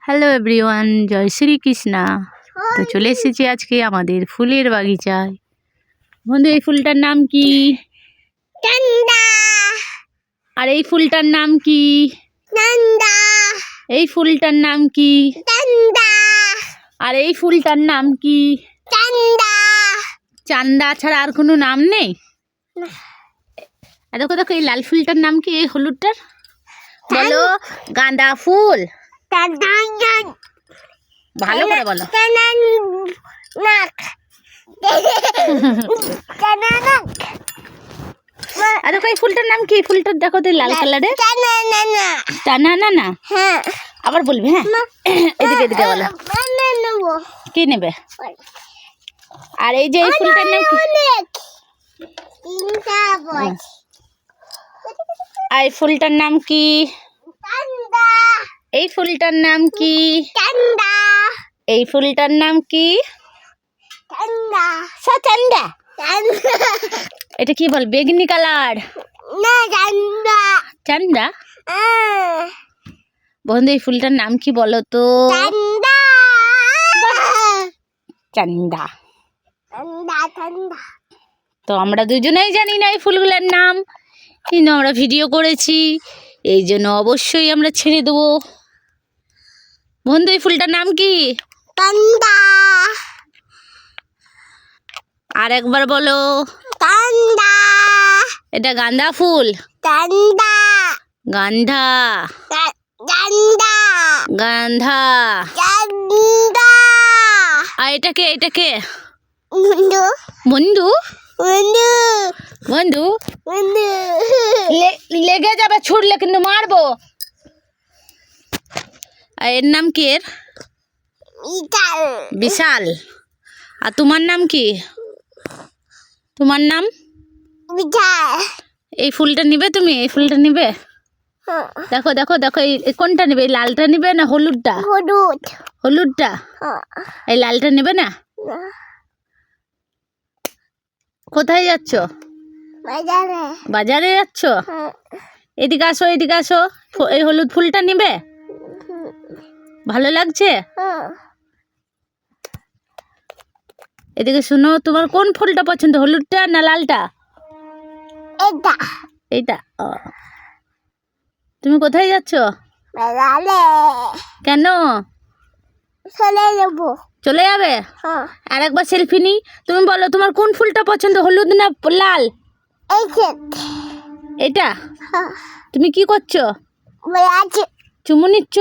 Hello everyone, জয় শ্রীকৃষ্ণা। তো চলে এসেছি আজকে আমাদের ফুলের বাগিচায়। বন্ধু, এই ফুলটার নাম কি? আর এই ফুলটার নাম কি? এই ফুলটার নাম কি? আর এই ফুলটার নাম কি? চান্দা ছাড়া আর কোনো নাম নেই? দেখো দেখো, এই লাল ফুলটার নাম কি? এই হলুদটার বলো। গাঁদা ফুল। ভালো করে বলো। আর দেখো, এই ফুলটার নাম কি? ফুলটার দেখো তো, লাল কালারের। টানা। আবার বলবি? হ্যাঁ, এদিকে এদিকে বলো। কি নেবে? আর এই যে এই ফুলটার নাম কি? এই ফুলটার নাম কি? এই ফুলটার নাম কি? এই ফুলটার নাম কি? চান্দা। এটা কি বল? বেগনি কালার। চান্দা। বন্ধু, এই ফুলটার নাম কি বলো তো? চান্দা। তো আমরা দুজনেই জানি না এই ফুলগুলোর নাম, কিন্তু আমরা ভিডিও করেছি, এই জন্য অবশ্যই আমরা ছেড়ে দেবো। বন্ধু, এই ফুলটার নাম কি? আর একবার বলো। এটা গাঁদা ফুল। গান্ধা। গান্ধা। আর এটাকে এটাকে বন্ধু। বন্ধু লেগে যাবে, ছুটলে কিন্তু মারবো। আর এর নাম কি? এর বিশাল। আর তোমার নাম কি? তোমার নাম? এই ফুলটা নিবে তুমি? এই ফুলটা নিবে? দেখো দেখো দেখো, এই কোনটা নিবে? এই লালটা নিবে না হলুদটা? হলুদটা। এই লালটা নেবে না? কোথায় যাচ্ছ? বাজারে যাচ্ছ? এদিকে আসো, এদিকে আসো। এই হলুদ ফুলটা নিবে? ভালো লাগছে? এদিকে শুনো, তোমার কোন ফুলটা পছন্দ, হলুদটা না লালটা? এইটা। তুমি কোথায় যাচ্ছ? কেন? চলে যাবে? আর একবার সেলফি নি। তুমি বলো, তোমার কোন ফুলটা পছন্দ, হলুদ না লাল? এটা। তুমি কি করছো? চুমু নিচ্ছ?